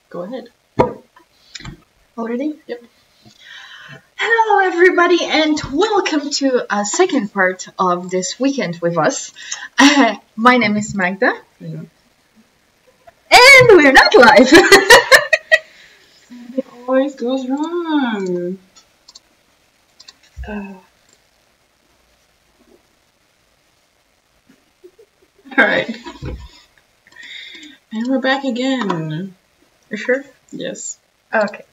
Go ahead. Already? Yep. Hello everybody and welcome to a second part of this weekend with us. My name is Magda. Yeah. And we're not live. It always goes wrong. Alright. And we're back again. You sure? Yes. Okay.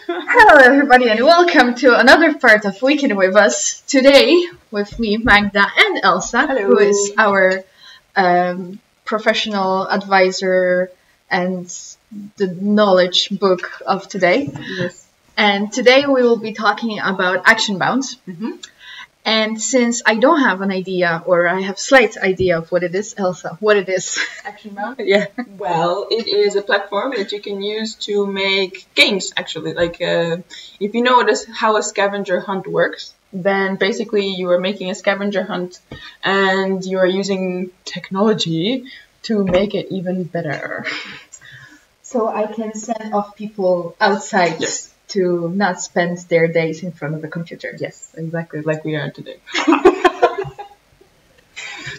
Hello everybody and welcome to another part of Weekend with Us. Today with me, Magda and Elsa, Hello. who is our professional advisor and the knowledge book of today. Yes. And today we will be talking about Actionbound. Mm-hmm. And since I don't have an idea, or I have slight idea of what it is, Elsa, what it is? Actionbound? Yeah. Well, it is a platform that you can use to make games, actually. Like, if you know how a scavenger hunt works, then basically you are making a scavenger hunt and you are using technology to make it even better. So I can send off people outside. Yes. To not spend their days in front of the computer. Yes, exactly, like we are today.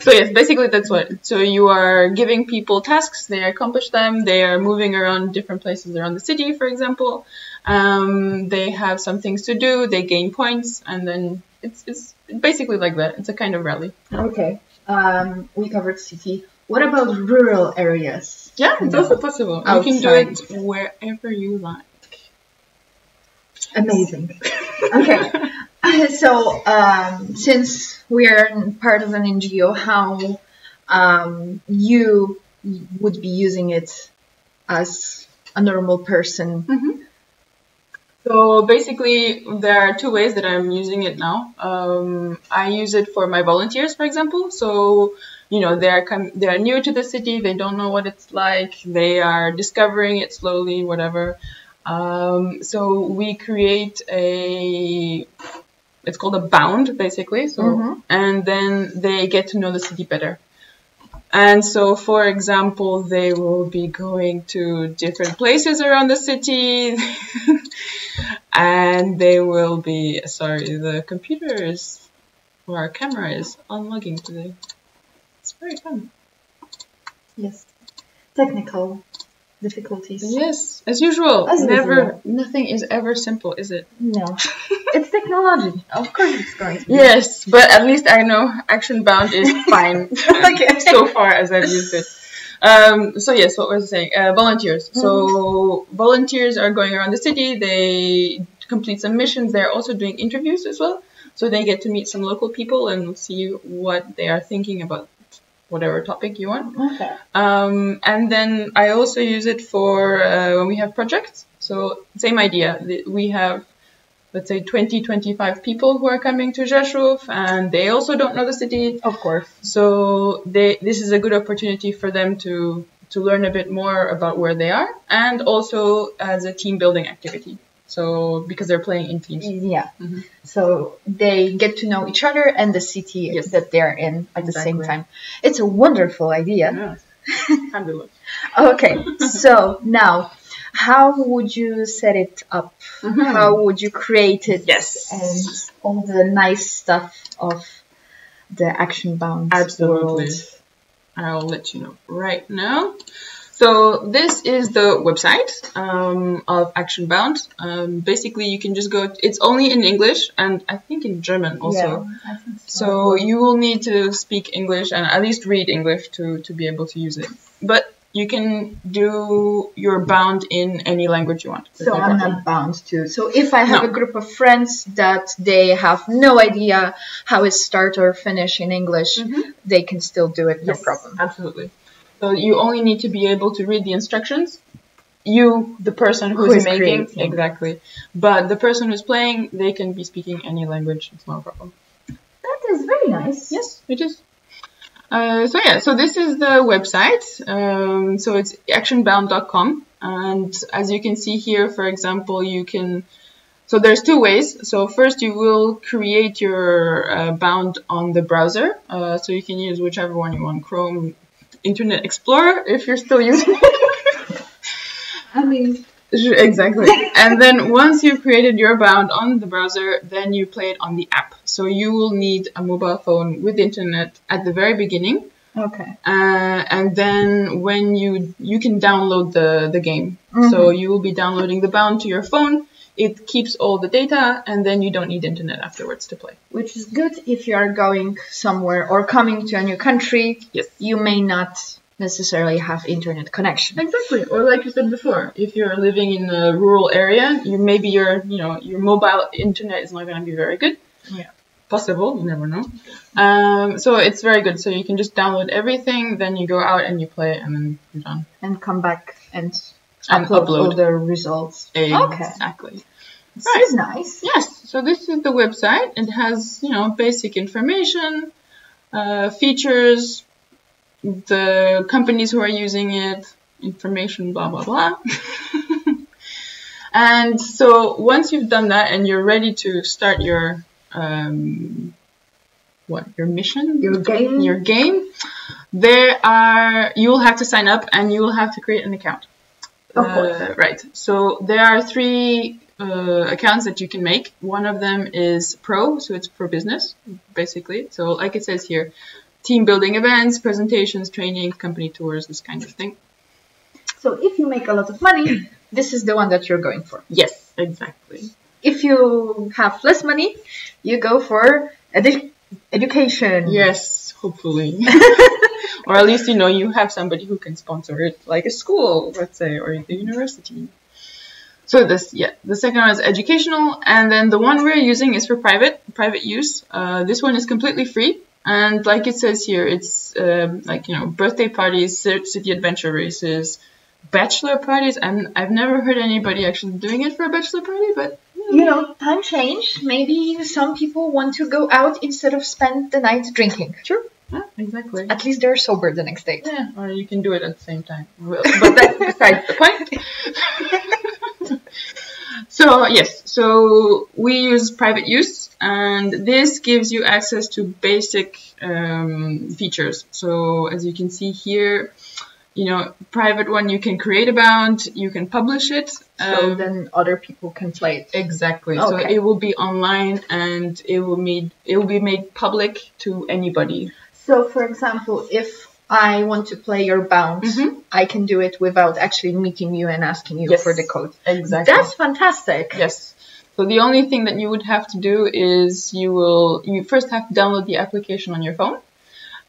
So yes, basically that's what. So you are giving people tasks, they accomplish them, they are moving around different places around the city, for example. They have some things to do, they gain points, and then it's basically like that. It's a kind of rally. Okay. We covered city. What about rural areas? Yeah, it's also possible. Outside. You can do it wherever you like. Amazing. Okay. So, since we are part of an NGO, how you would be using it as a normal person? Mm-hmm. So basically, there are two ways that I'm using it now. I use it for my volunteers, for example. So, you know, they are new to the city. They don't know what it's like. They are discovering it slowly, whatever. So we create it's called a bound, basically. So, and then they get to know the city better. And so, for example, they will be going to different places around the city, and they will be, sorry, the computer is, or our camera is unlogging today. It's very fun. Yes. Technical difficulties. Yes, as usual. As usual. Nothing is ever simple, is it? No. It's technology. Of course it's going to be. Yes, but at least I know Actionbound is fine. Okay. So far as I've used it. So yes, what was I saying? Volunteers. So volunteers are going around the city. They complete some missions. They're also doing interviews as well. So they get to meet some local people and see what they are thinking about whatever topic you want. Okay. And then I also use it for when we have projects. So same idea. We have, let's say, 20-25 people who are coming to Rzeszów, and they also don't know the city. Of course. So this is a good opportunity for them to learn a bit more about where they are, and also as a team building activity. So because they're playing in teams. Yeah. Mm-hmm. So they get to know each other and the city that they're in at the same time. It's a wonderful idea. Yeah. Fabulous. Okay. So now, how would you set it up? How would you create it? Yes. And all the nice stuff of the Actionbound Absolutely. world. I'll let you know right now. So this is the website of Actionbound. Basically, you can just go. It's only in English and I think in German also. Yeah, I think so you will need to speak English and at least read English to be able to use it. But you can do your bound in any language you want. So I'm not bound to. So if I have a group of friends that they have no idea how it start or finish in English, they can still do it, no problem. Absolutely. So you only need to be able to read the instructions. You, the person who is making, creating. Exactly. But the person who's playing, they can be speaking any language. It's no problem. That is very nice. Yes, it is. So this is the website. So it's actionbound.com. And as you can see here, for example, you can... So there's two ways. So first you will create your bound on the browser. So you can use whichever one you want, Chrome, Internet Explorer, if you're still using it. bounding. Exactly. And then once you've created your bound on the browser, then you play it on the app. So you will need a mobile phone with internet at the very beginning. Okay. And then when you can download the game. Mm-hmm. So you will be downloading the bound to your phone. It keeps all the data, and then you don't need internet afterwards to play. Which is good if you are going somewhere or coming to a new country. Yes. You may not necessarily have internet connection. Exactly. Or like you said before, if you're living in a rural area, maybe your mobile internet is not going to be very good. Yeah. Possible, you never know. So it's very good. So you can just download everything, then you go out and you play, and then you're done. And come back and upload all the results. Exactly. Okay. This is nice. Yes. So this is the website. It has, basic information, features, the companies who are using it, information, blah, blah, blah. And so once you've done that and you're ready to start your mission? Your game. You'll have to sign up and you'll have to create an account. Of course. Right. So there are 3 accounts that you can make. One of them is pro, so it's for business, basically. So like it says here, team building events, presentations, training, company tours, this kind of thing. So if you make a lot of money, this is the one that you're going for. Yes, exactly. If you have less money, you go for education. Yes, hopefully. Or at least, you have somebody who can sponsor it, like a school, let's say, or the university. So the second one is educational, and then the one we're using is for private use. This one is completely free, and like it says here, it's birthday parties, city adventure races, bachelor parties, and I've never heard anybody actually doing it for a bachelor party, but time changed. Maybe some people want to go out instead of spend the night drinking. Sure. Yeah, exactly. At least they're sober the next day. Yeah, or you can do it at the same time. But that's besides the point. So, yes. So, we use private use, and this gives you access to basic features. So, as you can see here, private one, you can create a bound, you can publish it. So then other people can play it. Exactly. Okay. So it will be online and it will be made public to anybody. So for example, if I want to play your bound, I can do it without actually meeting you and asking you for the code. Exactly. That's fantastic. Yes. So the only thing that you would have to do is you first have to download the application on your phone.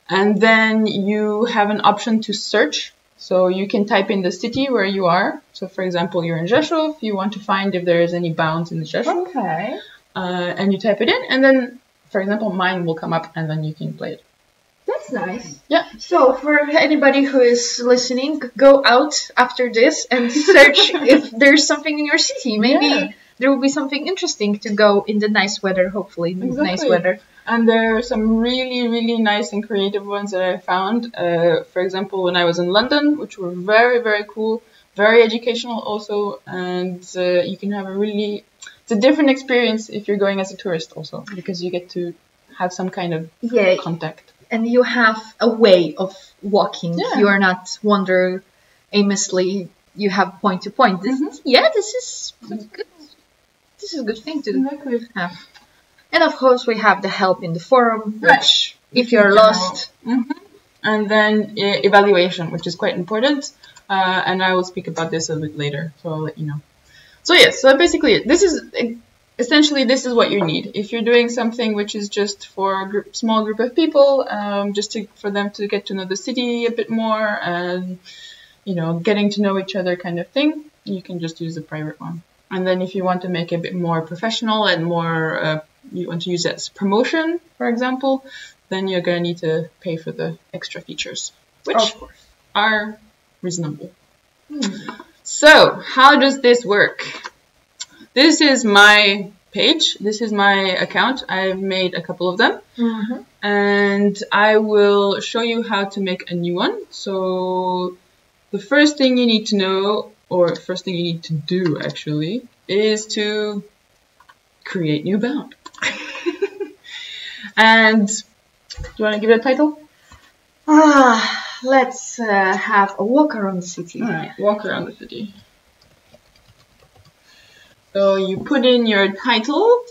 And then you have an option to search. So you can type in the city where you are. So for example, you're in Rzeszów. You want to find if there is any bounds in the Rzeszów. Okay. And you type it in. And then, for example, mine will come up and then you can play it. That's nice. Yeah. So for anybody who is listening, go out after this and search if there's something in your city. Maybe there will be something interesting to go in the nice weather, hopefully. Exactly. Nice weather. And there are some really, really nice and creative ones that I found. For example, when I was in London, which were very, very cool, very educational also. And you can have it's a different experience if you're going as a tourist also, because you get to have some kind of contact. And you have a way of walking. Yeah. You are not wandering aimlessly. You have point to point. This is good. This is a good thing to have. And of course, we have the help in the forum, which if you're lost. And then evaluation, which is quite important. And I will speak about this a bit later, so I'll let you know. So yes, so basically, this is what you need. If you're doing something which is just for a small group of people, for them to get to know the city a bit more and, getting to know each other kind of thing, you can just use the private one. And then if you want to make it a bit more professional and more, you want to use it as promotion, for example, then you're going to need to pay for the extra features, which are reasonable. So, how does this work? This is my page. This is my account. I've made a couple of them. And I will show you how to make a new one. So, the first thing you need to know, or first thing you need to do actually, is to create new bound. And do you want to give it a title? Let's have a walk around the city. All right, walk around the city. So you put in your title.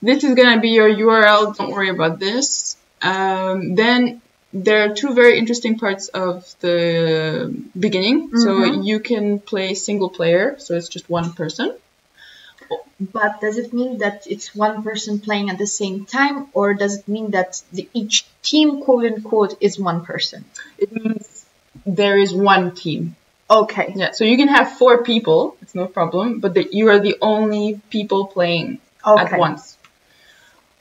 This is going to be your URL. Don't worry about this. Then there are two very interesting parts of the beginning. So you can play single player. So it's just one person. But does it mean that it's one person playing at the same time, or does it mean that each team, quote unquote, is one person? It means there is one team. Okay. Yeah, so you can have 4 people, it's no problem, but you are the only people playing at once.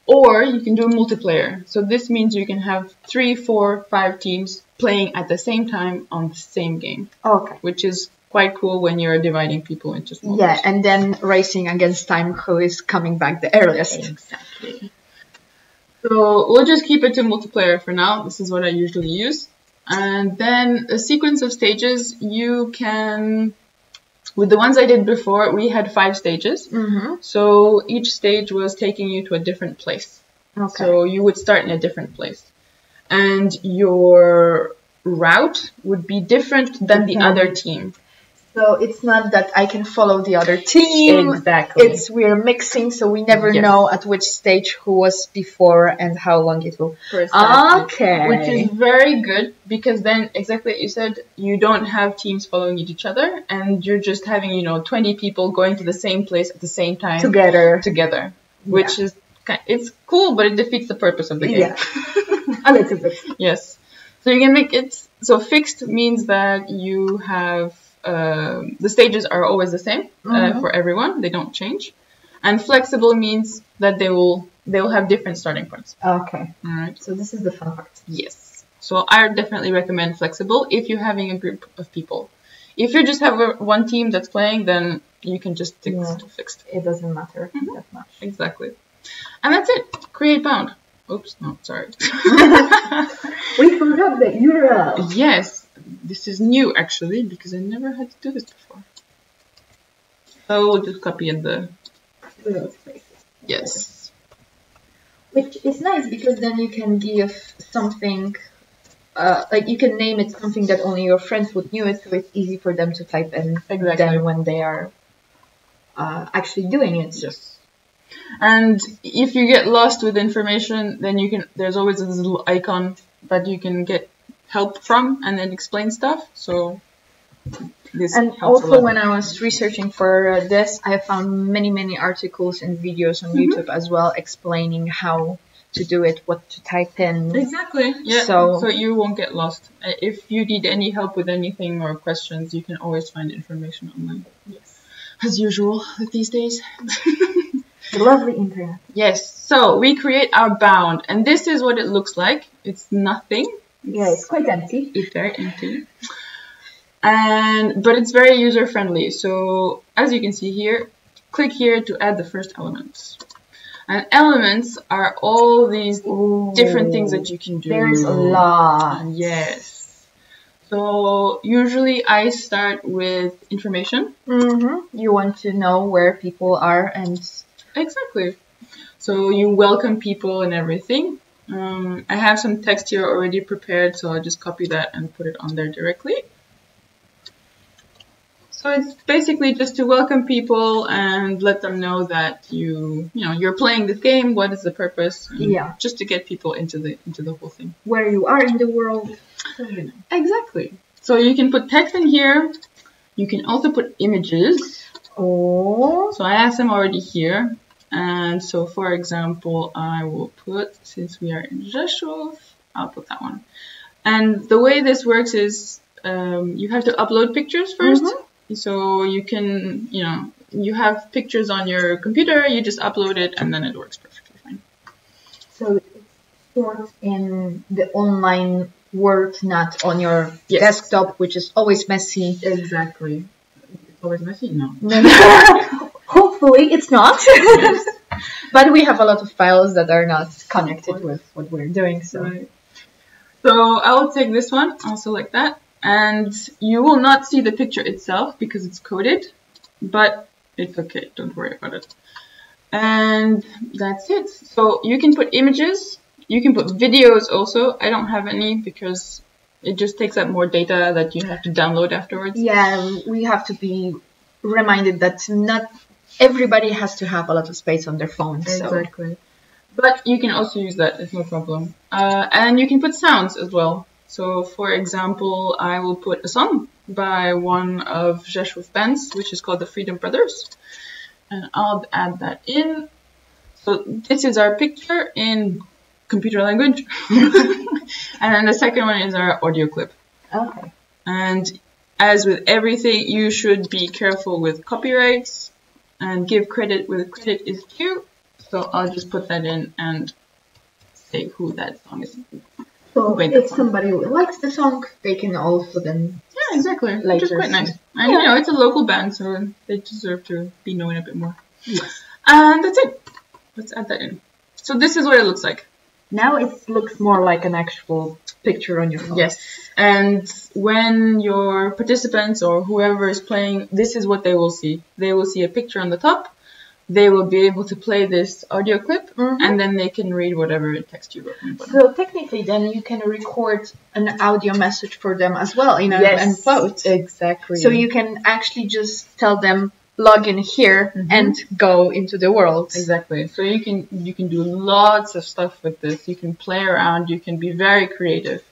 Or you can do multiplayer. So this means you can have 3, 4, 5 teams playing at the same time on the same game. Okay. Which is quite cool when you're dividing people into small Yeah, groups. and then racing against time who is coming back the earliest. Exactly. So we'll just keep it to multiplayer for now. This is what I usually use. And then a sequence of stages, you can... With the ones I did before, we had 5 stages. So each stage was taking you to a different place. Okay. So you would start in a different place. And your route would be different than the other team. So it's not that I can follow the other team. Exactly. It's we're mixing, so we never know at which stage who was before and how long it will. Precisely. Okay. Which is very good because then, exactly what you said, you don't have teams following each other and you're just having, 20 people going to the same place at the same time. Together. Which is, it's cool, but it defeats the purpose of the game. Yeah. A little bit. Yes. So you can make it, so fixed means that you have, the stages are always the same for everyone. They don't change. And flexible means that they will have different starting points. Okay. All right. So this is the fun part. Yes. So I definitely recommend flexible if you're having a group of people. If you just have one team that's playing, then you can just stick to fixed. It doesn't matter that much. Exactly. And that's it. Create bound. Oops. No, sorry. We forgot the URL. Yes. This is new, actually, because I never had to do this before. So we'll just copy in the... Yes. Which is nice, because then you can give something... like, you can name it something that only your friends would know it, so it's easy for them to type in then when they are actually doing it. Yes. And if you get lost with information, then there's always this little icon that you can get help from and then explain stuff. So this and helps also a lot. when I was researching for this, I found many articles and videos on YouTube as well explaining how to do it, what to type in. Exactly. Yeah. So you won't get lost. If you need any help with anything or questions, you can always find information online. Yes. As usual these days. The lovely internet. Yes. So we create our bound, and this is what it looks like. It's nothing. Yeah, it's quite empty. It's very empty. But it's very user friendly. So as you can see here, click here to add the first elements. And elements are all these different things that you can do. There's a lot. Yes. So usually I start with information. You want to know where people are and... Exactly. So you welcome people and everything. I have some text here already prepared, so I'll just copy that and put it on there directly. So it's basically just to welcome people and let them know that you're playing this game. What is the purpose? Just to get people into the whole thing. Where you are in the world. So Exactly. So you can put text in here. You can also put images. Oh. So I have some already here. And so, for example, I will put, since we are in Rzeszów, I'll put that one. And the way this works is you have to upload pictures first. So you can, you have pictures on your computer, you just upload it, and then it works perfectly fine. So it's stored in the online world, not on your desktop, which is always messy. Exactly. It's always messy? No. Hopefully it's not. Yes. But we have a lot of files that are not connected with what we're doing. So, so I will take this one. I'll select that. And you will not see the picture itself because it's coded. But it's okay. Don't worry about it. And that's it. So you can put images. You can put videos also. I don't have any because it just takes up more data that you have to download afterwards. Yeah, we have to be reminded that not everybody has to have a lot of space on their phone. So. Exactly. But you can also use that, it's no problem. And you can put sounds as well. So, for example, I will put a song by one of Rzeszów bands, which is called the Freedom Brothers. And I'll add that in. So this is our picture in computer language. And then the second one is our audio clip. Okay. And as with everything, you should be careful with copyrights and give credit where the credit is due. So I'll just put that in and say who that song is. So if somebody likes the song, they can also then... Yeah, exactly. Which is quite nice. And, you know, it's a local band, so they deserve to be known a bit more. Yes. And that's it. Let's add that in. So this is what it looks like. Now it looks more like an actual picture on your phone. Yes. And when your participants or whoever is playing, this is what they will see. They will see a picture on the top. They will be able to play this audio clip, and then they can read whatever text you wrote. So technically, then you can record an audio message for them as well, you know, and vote. Exactly. So you can actually just tell them, log in here and go into the world. Exactly. So you can do lots of stuff with this. You can play around. You can be very creative.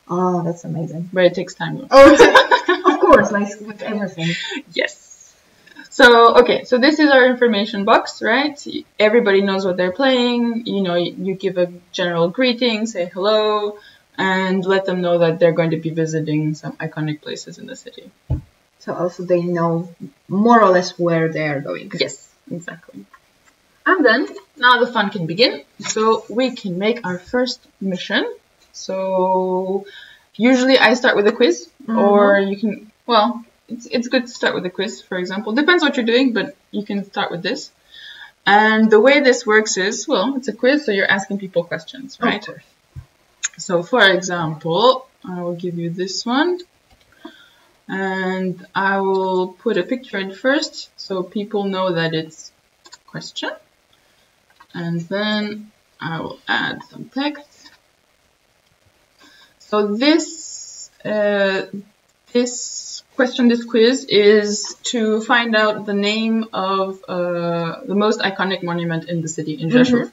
Oh, that's amazing. But it takes time. Oh, of course, like with everything. Yes. So, okay, so this is our information box, right? Everybody knows what they're playing. You know, you give a general greeting, say hello, and let them know that they're going to be visiting some iconic places in the city. So also they know more or less where they're going. Yes, exactly. And then, now the fun can begin. So we can make our first mission. So usually I start with a quiz, or you can, well, it's good to start with a quiz, for example. Depends what you're doing, but you can start with this. And the way this works is, well, it's a quiz, so you're asking people questions, right? Of course. So, for example, I will give you this one. And I will put a picture in first, so people know that it's a question. And then I will add some text. So this this quiz is to find out the name of the most iconic monument in the city, in Rzeszów.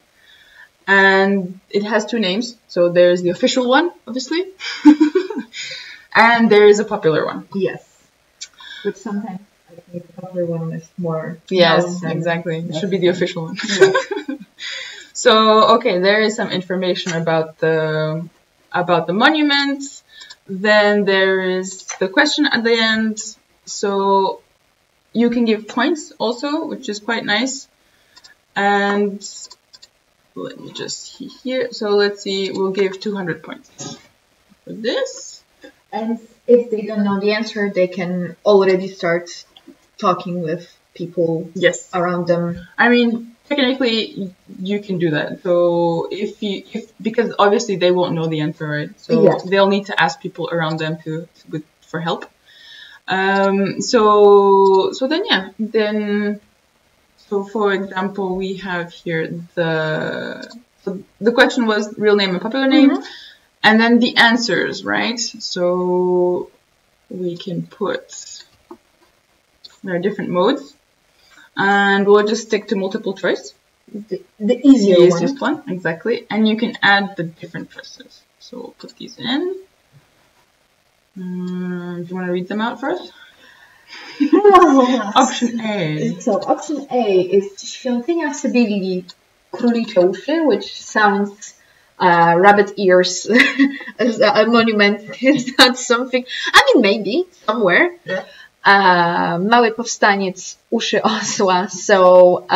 And it has two names. So there's the official one, obviously. And there is a popular one. Yes. Which sometimes I think the popular one is more... Yes, exactly. It should be the official one. Yeah. So, okay, there is some information about the monument. Then there is the question at the end. So you can give points also, which is quite nice. And let me just see here. So let's see, we'll give 200 points for this. And if they don't know the answer, they can already start talking with people around them. I mean, technically, you can do that. So because obviously they won't know the answer, right? So they'll need to ask people around them for help. So for example, we have here the question was real name and popular name, and then the answers, right? So we can put, there are different modes. And we'll just stick to multiple choice. The easiest one. Exactly. And you can add the different choices. So we'll put these in. Do you want to read them out first? Option A. So option A is Świątynia Sybylii Królicze Uszy, which sounds rabbit ears as a monument. Is that something? I mean, maybe somewhere. Yeah. Mały powstaniec, uszy osła, so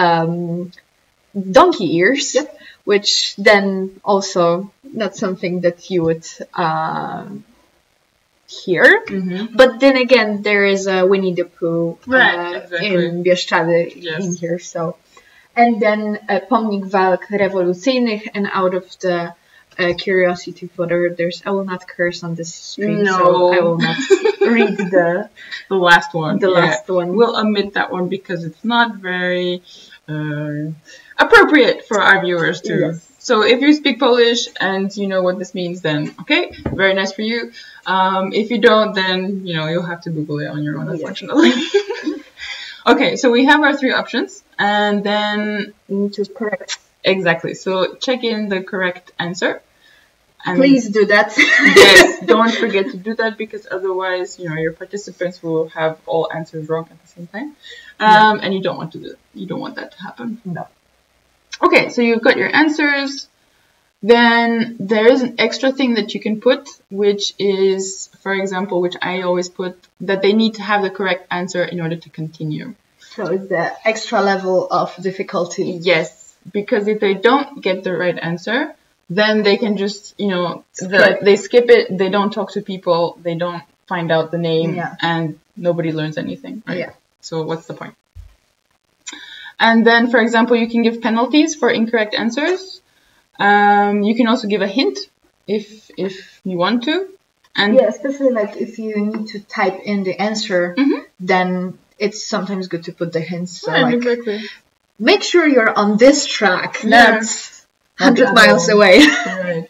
donkey ears, which then also not something that you would hear. But then again, there is a Winnie the Pooh in Bieszczady in here. So, and then pomnik walk rewolucyjnych, and out of the curiosity fodder, I will not curse on this stream, so I will not read the last one. The last one. We'll omit that one because it's not very appropriate for our viewers to. Yes. So if you speak Polish and you know what this means, then okay, very nice for you. If you don't, then you'll have to Google it on your own, unfortunately. Okay, so we have our 3 options, and then We need to correct. exactly. So check in the correct answer. And Please do that. yes, don't forget to do that, because otherwise, your participants will have all answers wrong at the same time, and you don't want to do that. You don't want that to happen. No. Okay, so you've got your answers. Then there is an extra thing that you can put, which is, for example, which I always put, that they need to have the correct answer in order to continue. So it's the extra level of difficulty. Yes, because if they don't get the right answer, then they can just, Skip. they skip it, they don't talk to people, they don't find out the name, Yeah. and nobody learns anything, right? Yeah. So what's the point? And then, for example, you can give penalties for incorrect answers. You can also give a hint if you want to. And Yeah, especially like if you need to type in the answer, then it's sometimes good to put the hints. So yeah, like, exactly. make sure you're on this track. Yeah. That's 100 miles away. Right.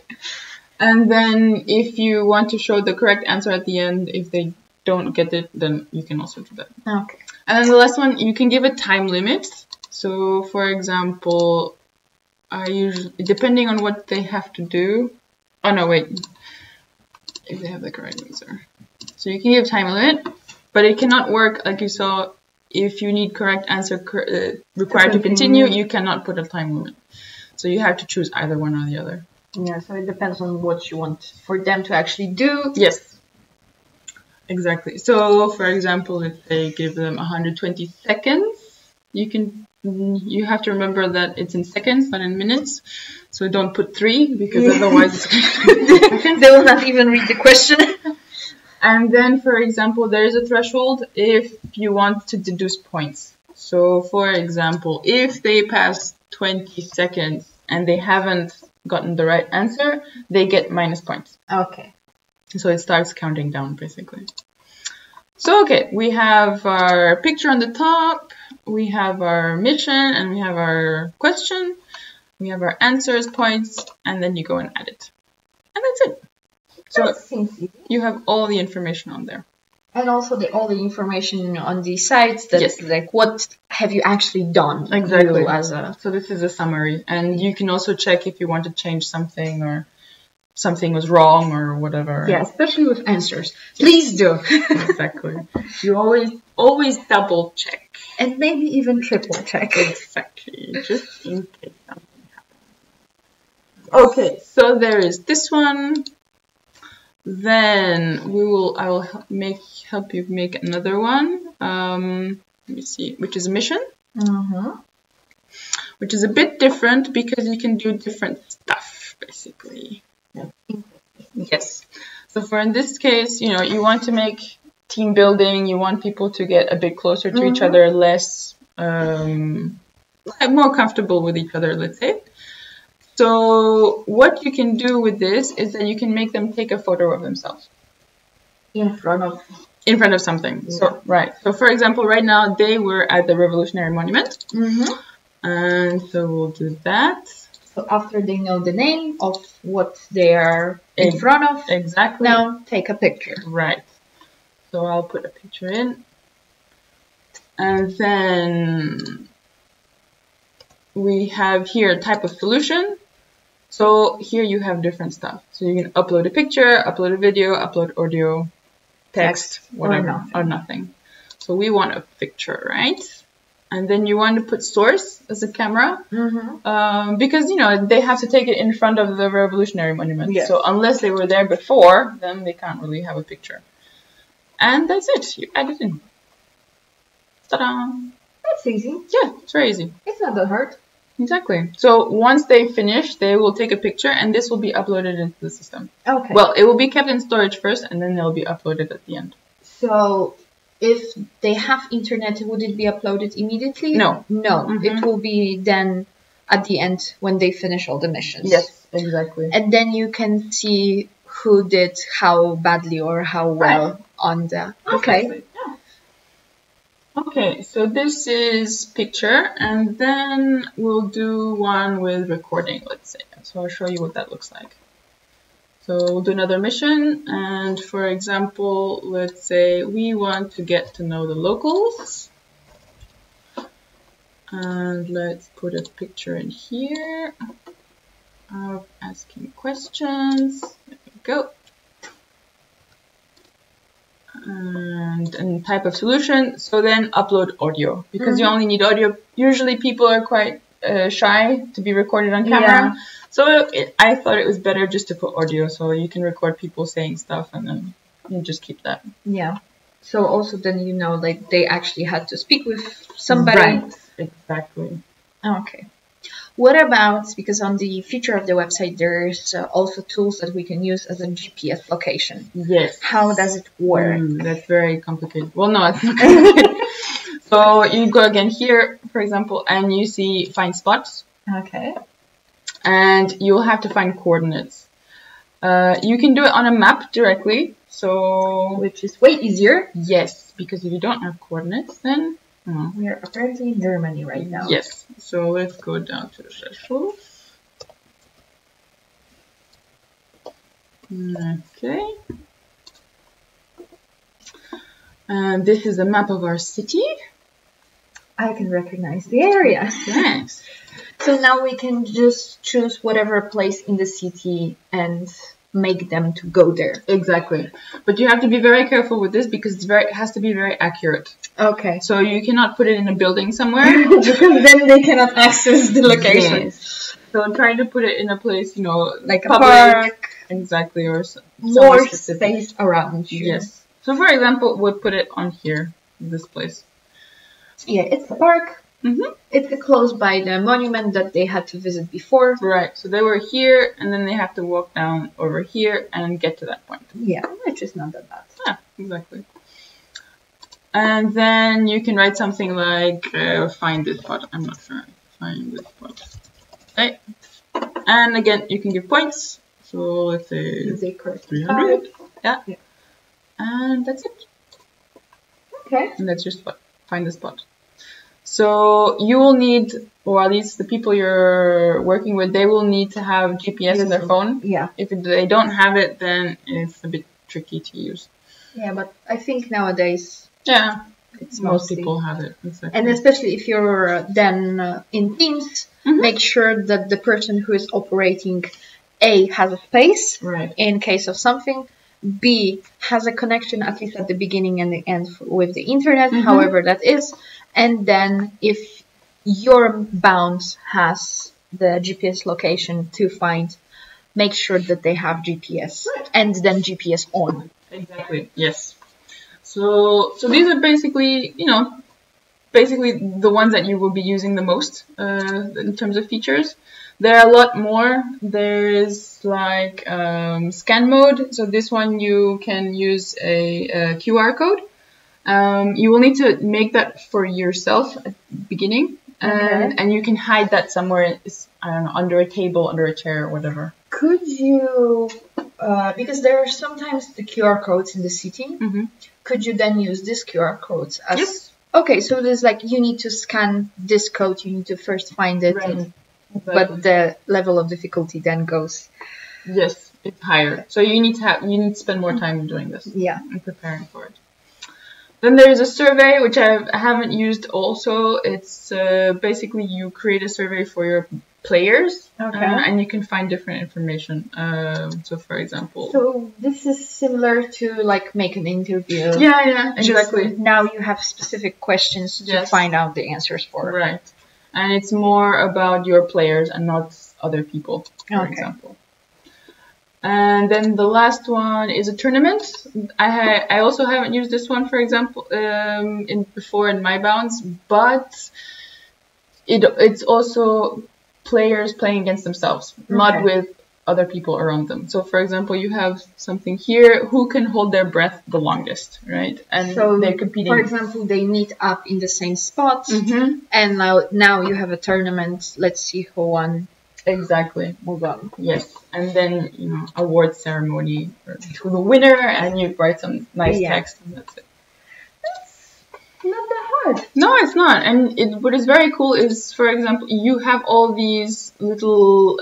And then if you want to show the correct answer at the end, if they don't get it, then you can also do that. Okay. And then the last one, you can give a time limit. So, for example, I usually, depending on what they have to do. Oh no, wait. If they have the correct answer. So you can give time limit, but it cannot work like you saw. If you need correct answer required to continue, you cannot put a time limit. So you have to choose either one or the other. Yeah, so it depends on what you want for them to actually do. Yes. Exactly. So, for example, if they give them 120 seconds, you have to remember that it's in seconds, not in minutes. So don't put 3, because otherwise it's going to be seconds. They will not even read the question. And then, for example, there is a threshold if you want to deduce points. So, for example, if they pass 20 seconds and they haven't gotten the right answer, they get minus points. Okay. So it starts counting down, basically. So, okay, we have our picture on the top, we have our mission, and we have our question, we have our answers, points, and then you go and add it. And that's it. So That seems easy. you have all the information on there. And also all the information on the sites that Yes. like what have you actually done? Exactly. You as a So this is a summary, and you can also check if you want to change something or something was wrong or whatever. yeah, especially with answers. Please do. Exactly. You always double check. And maybe even triple check. Exactly. Just in case something happens. Okay, so there is this one. Then I will help you make another one. Let me see, which is a mission. Which is a bit different because you can do different stuff, basically. Yes. So for in this case, you want to make team building. You want people to get a bit closer to each other, less, more comfortable with each other, let's say. So what you can do with this is that you can make them take a photo of themselves. In front of something. Yeah. So, right. So for example, right now they were at the Revolutionary Monument. And so we'll do that. So after they know the name of what they are in front of, Exactly. now take a picture. Right. So I'll put a picture in. And then we have here a type of solution. So here you have different stuff. So you can upload a picture, upload a video, upload audio, text, whatever, or nothing. So we want a picture, right? And then you want to put source as a camera, because, they have to take it in front of the Revolutionary Monument. Yes. So unless they were there before, then they can't really have a picture. And that's it. You add it in. Ta-da! That's easy. Yeah, it's very easy. It's not that hard. Exactly. So once they finish, they will take a picture, and this will be uploaded into the system. Okay. Well, it will be kept in storage first, and then they'll be uploaded at the end. So if they have internet, would it be uploaded immediately? No. It will be then at the end when they finish all the missions. Yes, exactly. And then you can see who did how badly or how well on the... Okay. Okay, so this is picture, and then we'll do one with recording, let's say. So I'll show you what that looks like. So we'll do another mission, and for example, let's say we want to get to know the locals. And let's put a picture in here of asking questions. There we go. And type of solution. So then upload audio, because you only need audio. Usually people are quite shy to be recorded on camera. Yeah. So I thought it was better just to put audio, so you can record people saying stuff and then you just keep that. Yeah. So also then you know, like, they actually had to speak with somebody. Right. Exactly. Okay. What about, because on the feature of the website there's also tools that we can use as a GPS location. Yes. How does it work? That's very complicated. Well, no, it's not complicated. So you go again here, for example, and you see find spots. Okay. And you'll have to find coordinates. You can do it on a map directly. So, which is way easier. Yes, because if you don't have coordinates, then we are apparently in Germany right now. Yes. So let's go down to Rzeszów. Okay. And this is a map of our city. I can recognize the area. Yes. So now we can just choose whatever place in the city and make them to go there. Exactly. But you have to be very careful with this because it has to be very accurate. Okay. So you cannot put it in a building somewhere. Because then they cannot access the location. Yes. So try to put it in a place, you know, like public, a park. Exactly. Or more space around you. Yes. So for example, we'll put it on here, this place. Yeah, it's a park. Mm-hmm. It's close by the monument that they had to visit before. Right, so they were here, and then they have to walk down over here and get to that point. Yeah, which is not that bad. Yeah, exactly. And then you can write something like, find this spot. I'm not sure. Find this spot. Okay. And again, you can give points. So let's say 300. Yeah. And that's it. Okay. And that's just find the spot. So you will need, or at least the people you're working with, they will need to have GPS in their phone. Yeah. If they don't have it, then it's a bit tricky to use. Yeah, but I think nowadays, most people have it. Exactly. And especially if you're then in teams, make sure that the person who is operating A has a space in case of something. B has a connection at least at the beginning and the end with the internet, however that is. And then if your bounce has the GPS location to find, make sure that they have GPS and then GPS on. Exactly. Yes. So these are basically, basically the ones that you will be using the most in terms of features. There are a lot more. There is like scan mode. So this one you can use a QR code. You will need to make that for yourself at the beginning. And you can hide that somewhere, I don't know, under a table, under a chair, or whatever. Could you, because there are sometimes the QR codes in the city, could you then use this QR codes as... Yes. Okay, so there's like, you need to scan this code, you need to first find it, but the level of difficulty then goes... Yes, it's higher. So you need to spend more time doing this. Yeah. And preparing for it. Then there is a survey, which I haven't used also. It's basically you create a survey for your players. And you can find different information. So for example... So this is similar to like make an interview. Yeah, exactly. Now you have specific questions to find out the answers for. Right. And it's more about your players and not other people, for example. And then the last one is a tournament. I also haven't used this one, for example, before in my bounds, but it's also players playing against themselves, not with other people around them. So, for example, you have something here: who can hold their breath the longest, right? And so they're competing. For example, they meet up in the same spot, and now you have a tournament. Let's see who won. Exactly. Move on. Yes. And then, award ceremony to the winner, and you write some nice text, and that's it. That's not that hard. No, it's not. And what is very cool is, for example, you have all these little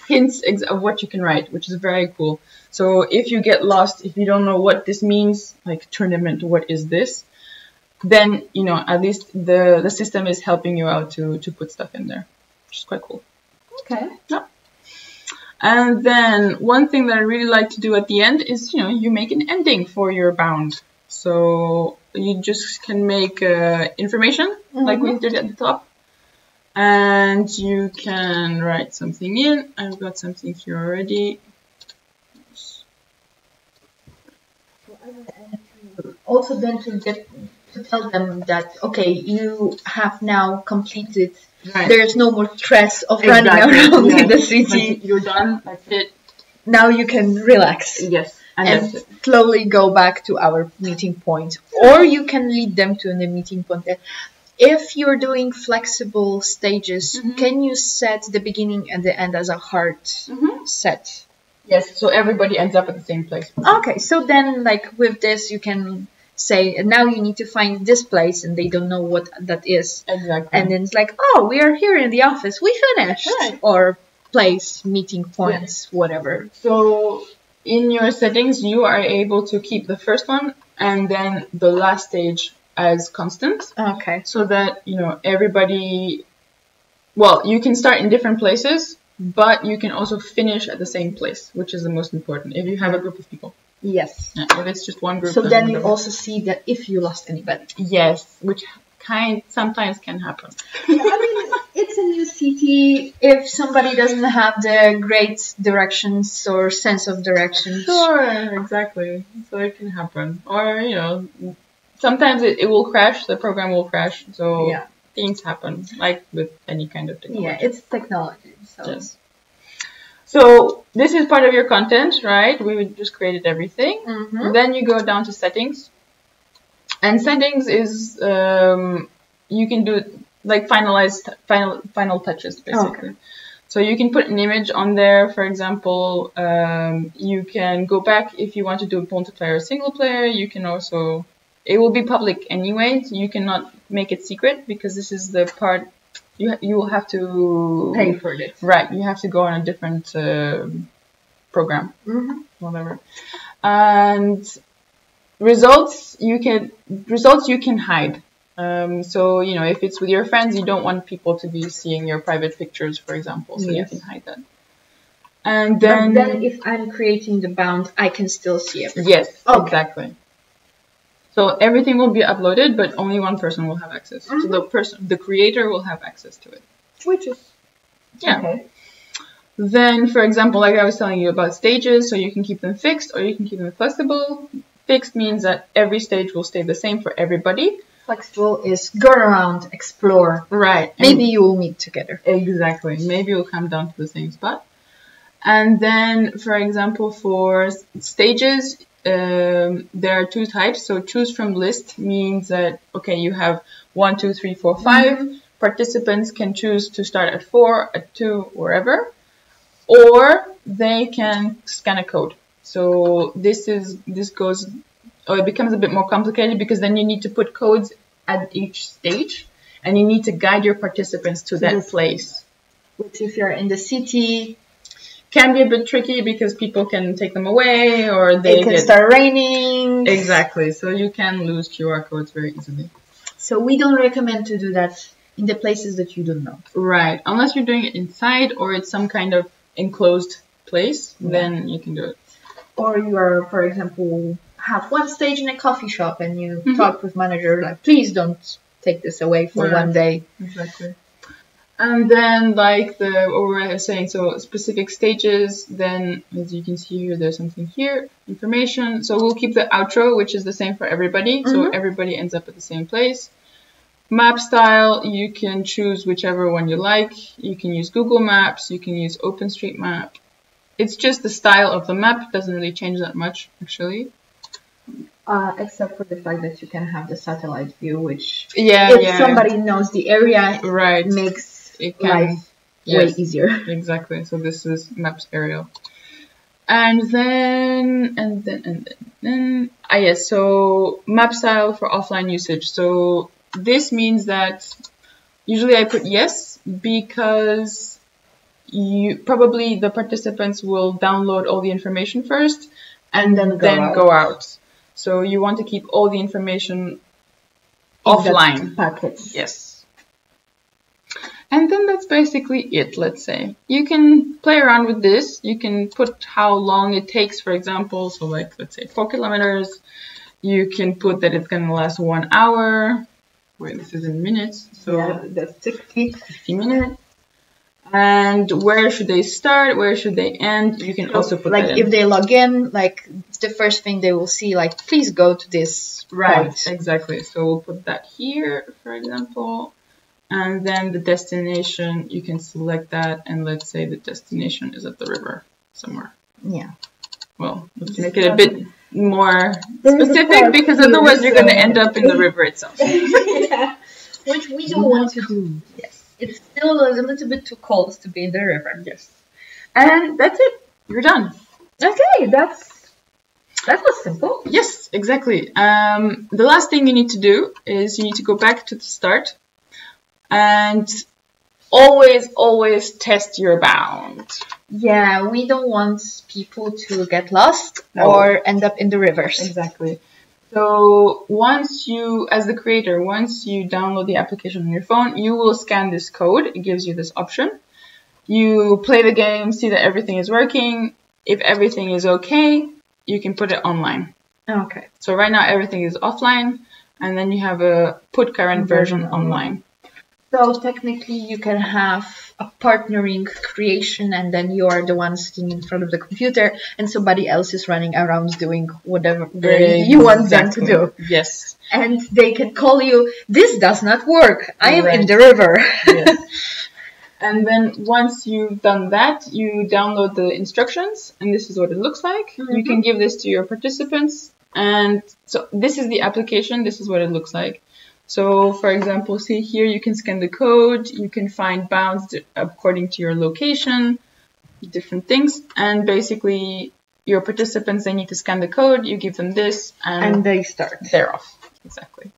hints of what you can write, which is very cool. So if you get lost, if you don't know what this means, like tournament, what is this? then, you know, at least the system is helping you out to put stuff in there, which is quite cool. Okay. Yeah. And then one thing that I really like to do at the end is, you know, you make an ending for your bound. So you just can make information like we did at the top. And you can write something in. I've got something here already. Also then to tell them that, okay, you have now completed. Right. There's no more stress of running around in the city. You're done. That's it. Now you can relax. Yes. And slowly go back to our meeting point. Or you can lead them to the meeting point. If you're doing flexible stages, can you set the beginning and the end as a hard set? Yes, so everybody ends up at the same place. Okay, so then like with this you can say, now you need to find this place, and they don't know what that is. Exactly. And then it's like, oh, we are here in the office, we finished. Right. Or place, meeting points, whatever. So in your settings, you are able to keep the first one and then the last stage as constant. Okay. So that, you know, everybody, well, you can start in different places, but you can also finish at the same place, which is the most important if you have a group of people. Yes. Yeah, if it's just one group. So then you also see that if you lost anybody. Yes, which sometimes can happen. Yeah, I mean, it's a new city. If somebody doesn't have the great directions or sense of directions. Sure, exactly. So it can happen. Or, you know, sometimes it will crash, the program will crash. So yeah. Things happen, like with any kind of technology. Yeah, it's technology. So. Yes. So this is part of your content, right? We just created everything. Then you go down to settings. And settings is, you can do like final touches, basically. Okay. So you can put an image on there, for example. You can go back if you want to do a multiplayer or single player. You can also, it will be public anyway. So you cannot make it secret because this is the part you will have to pay for it. Right, you have to go on a different program, whatever. And results you can hide. So, you know, if it's with your friends, you don't want people to be seeing your private pictures, for example. So you can hide that. And then if I'm creating the bound, I can still see everything. Yes, exactly. So everything will be uploaded, but only one person will have access. So the creator will have access to it. Which is okay. Then, for example, like I was telling you about stages, so you can keep them fixed or you can keep them flexible. Fixed means that every stage will stay the same for everybody. Flexible is go around, explore. Right. Maybe you will meet together. Exactly. Maybe you'll come down to the same spot. And then, for example, for stages, there are two types. So choose from list means that, okay, you have 1, 2, 3, 4, 5. Participants can choose to start at 4, at 2, wherever. Or they can scan a code. So it becomes a bit more complicated because then you need to put codes at each stage and you need to guide your participants to that place. Which if you're in the city can be a bit tricky because people can take them away or it can start raining. Exactly. So you can lose QR codes very easily. So we don't recommend to do that in the places that you don't know. Right. Unless you're doing it inside or it's some kind of enclosed place, then you can do it. Or you are, for example, have one stage in a coffee shop and you talk with manager like, please don't take this away for one day. Exactly. And then like what we were saying, so specific stages, then as you can see here, there's something here, information. So we'll keep the outro, which is the same for everybody. So everybody ends up at the same place. Map style, you can choose whichever one you like. You can use Google Maps, you can use OpenStreetMap. It's just the style of the map, it doesn't really change that much, actually. Except for the fact that you can have the satellite view, which if somebody knows the area, makes life way easier. Exactly. So this is Maps Aerial. And then, so map style for offline usage. So this means that usually I put yes because probably the participants will download all the information first and then go out. So you want to keep all the information offline package. Yes. And then that's basically it, let's say. You can play around with this. You can put how long it takes, for example. So like, let's say 4 kilometers. You can put that it's going to last 1 hour. Wait, this is in minutes. So yeah, that's 50 minutes. And where should they start? Where should they end? You can also put like that if in. they log in, like the first thing they will see, like please go to this Right, point. exactly. So we'll put that here, for example. And then the destination, you can select that. And let's say the destination is at the river somewhere. Yeah. Well, let's make it a bit more specific because otherwise you're going to end up in the river itself. Yeah. Which we don't want to do. Yes. It's still a little bit too cold to be in the river. Yes. And that's it. You're done. Okay, that was simple. Yes, exactly. The last thing you need to do is you need to go back to the start and always test your bound. Yeah, we don't want people to get lost No. or end up in the rivers. Exactly. So once you, as the creator, once you download the application on your phone, you will scan this code. It gives you this option. You play the game, see that everything is working. If everything is okay, you can put it online. Okay. So right now everything is offline, and then you have a put current version online. So technically you can have a partnering creation and then you are the one sitting in front of the computer and somebody else is running around doing whatever you want them to do. Yes. And they can call you, this does not work, I am Right. in the river. Yes. And then once you've done that, you download the instructions, and this is what it looks like. You can give this to your participants, and so this is the application, this is what it looks like. So, for example, see here, you can scan the code, you can find bounds according to your location, different things, and basically your participants, they need to scan the code, you give them this, And they start. they're off. Exactly.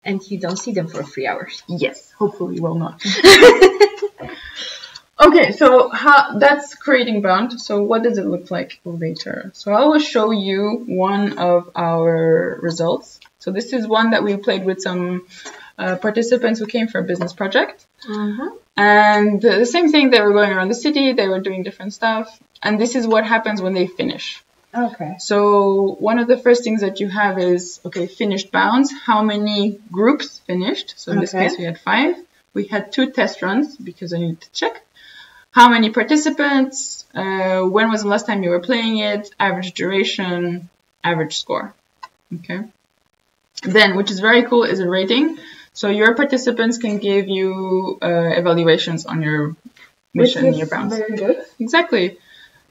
And you don't see them for 3 hours. Yes, hopefully will not. Okay, so that's creating bound. So what does it look like later? So I will show you one of our results. So this is one that we played with some participants who came for a business project. And the same thing, they were going around the city, they were doing different stuff. And this is what happens when they finish. Okay. So one of the first things that you have is, okay, finished bounds. How many groups finished? So in this case, we had 5. We had 2 test runs because I need to check. How many participants? When was the last time you were playing it? Average duration, average score. Okay. Then, which is very cool, is a rating. So your participants can give you evaluations on your mission, your bounds. Very good. Exactly.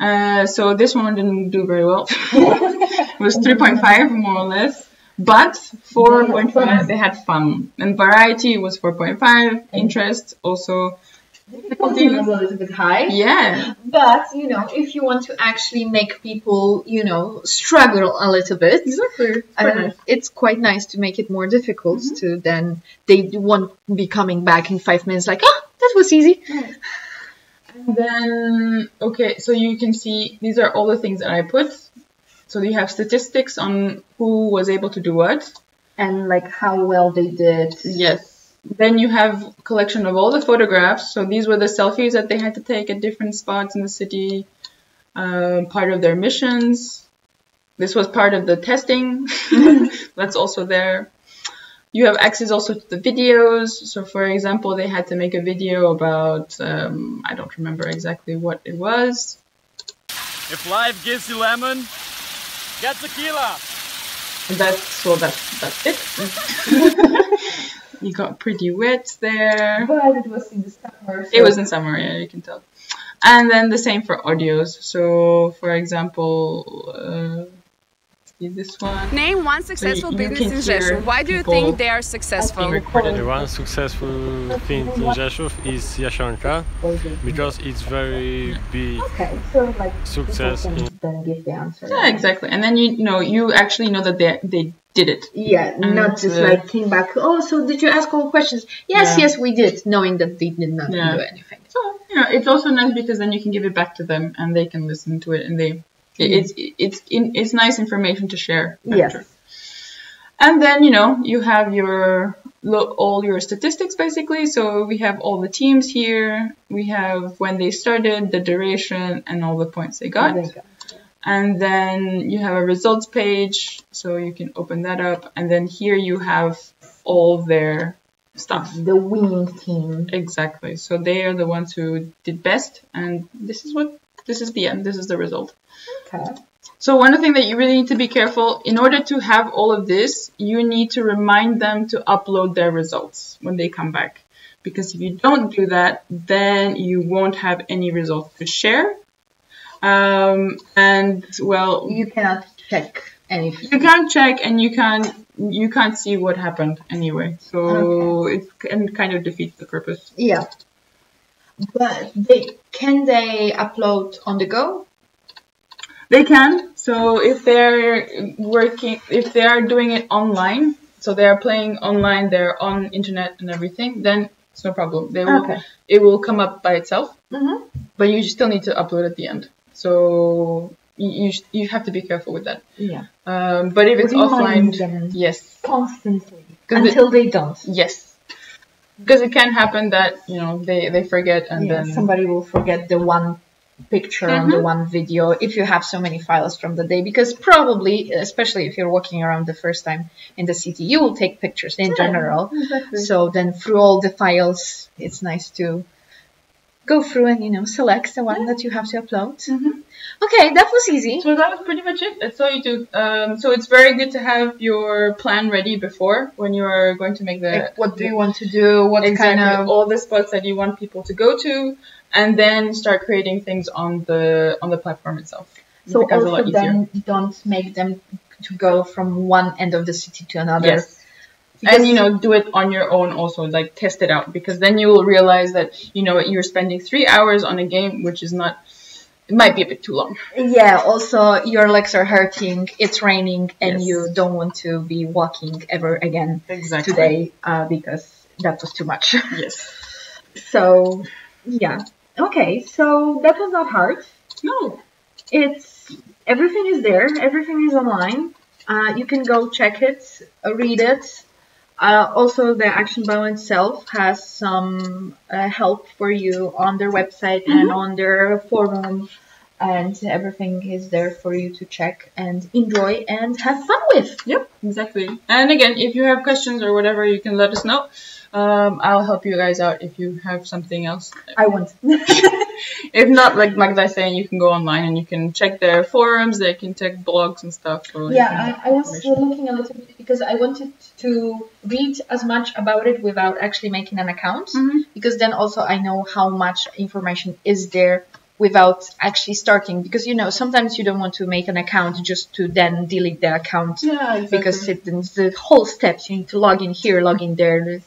So this one didn't do very well. It was 3.5 more or less, but 4.5 they had fun, and variety was 4.5. Interest also. Difficulty was a little bit high. Yeah. But, if you want to actually make people, struggle a little bit, Exactly. it's quite nice to make it more difficult to then they won't be coming back in 5 minutes like, that was easy. Right. And then, okay, so you can see these are all the things that I put. So you have statistics on who was able to do what. And like how well they did. Yes. Then you have a collection of all the photographs. So these were the selfies that they had to take at different spots in the city, part of their missions. This was part of the testing. That's also there. You have access also to the videos. So for example, they had to make a video about, I don't remember exactly what it was. If life gives you lemon, get tequila. That's it. You got pretty wet there. But it was in the summer. So It was in summer, yeah, you can tell. And then the same for audios. So, for example, see this one. Name one successful you business can in hear Rzeszów. Why do you people think they are successful? Recorded. One successful thing in Rzeszów is Jasionka because it's very big Okay, so like success in then give the answer. Yeah, exactly. And then you actually know that they did it. Yeah, not just like came back. Oh, so did you ask all questions? Yes, Yeah. yes, we did, knowing that they did not Yeah. do anything. So it's also nice because then you can give it back to them and they can listen to it, and it's nice information to share. Yes. After. And then you have your all your statistics basically. So we have all the teams here. We have when they started, the duration, and all the points they got. And then you have a results page, so you can open that up. And then here you have all their stuff. The winning team. Exactly. So they are the ones who did best, and this is the end. This is the result. Okay. So one thing that you really need to be careful, in order to have all of this, you need to remind them to upload their results when they come back. Because if you don't do that, then you won't have any results to share. And well, you cannot check anything. You can't check, and you can't see what happened anyway. So it kind of defeats the purpose. Yeah. But can they upload on the go? They can. So if they're doing it online, so they're playing online, they're on internet and everything, then it's no problem. It will come up by itself. Mm-hmm. But you still need to upload at the end. So you have to be careful with that. Yeah. But if it's offline, yes. Constantly. Until they don't. Yes. Because it can happen that, they forget, and then somebody will forget the one picture on the one video if you have so many files from the day, because probably, especially if you're walking around the first time in the city, you will take pictures in general. Exactly. So then through all the files, it's nice to go through and select the one that you have to upload. Okay, that was easy. So that was pretty much it. That's all you do. So it's very good to have your plan ready before when you are going to make the. What do you want to do? What kind of all the spots that you want people to go to, and then start creating things on the platform itself. So also then don't make them to go from one end of the city to another. Yes. And, do it on your own also, like test it out, because then you will realize that, you're spending 3 hours on a game, which is not, it might be a bit too long. Yeah, also your legs are hurting, it's raining, and you don't want to be walking ever again today because that was too much. Yes. So, yeah. Okay, so that was not hard. No. Everything is there, everything is online. You can go check it, read it. Also, the Actionbound itself has some help for you on their website and on their forum, and everything is there for you to check and enjoy and have fun with. Yep, exactly. And again, if you have questions or whatever, you can let us know. I'll help you guys out if you have something else. I won't. If not, like Magda is saying, you can go online and you can check their forums, they can check blogs and stuff. So I was looking a little bit because I wanted to read as much about it without actually making an account, because then also I know how much information is there without actually starting, because sometimes you don't want to make an account just to then delete the account, because it's the whole steps. You need to log in here, log in there.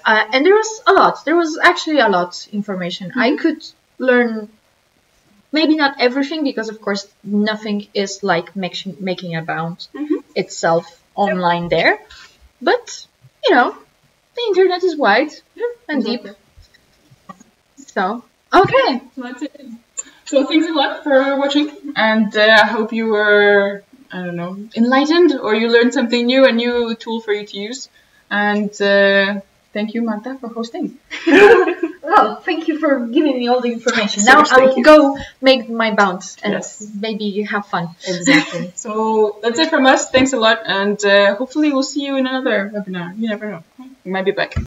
And there was actually a lot of information. I could learn maybe not everything, because of course nothing is like making a bound itself online there, but the internet is wide and deep. So okay, that's it. So thanks a lot for watching, and I hope you were, enlightened, or you learned something new, a new tool for you to use. And thank you, Magda, for hosting. Well, thank you for giving me all the information. Now I will go make my bounce and maybe have fun. Exactly. So that's it from us. Thanks a lot, and hopefully we'll see you in another webinar. You never know. We might be back.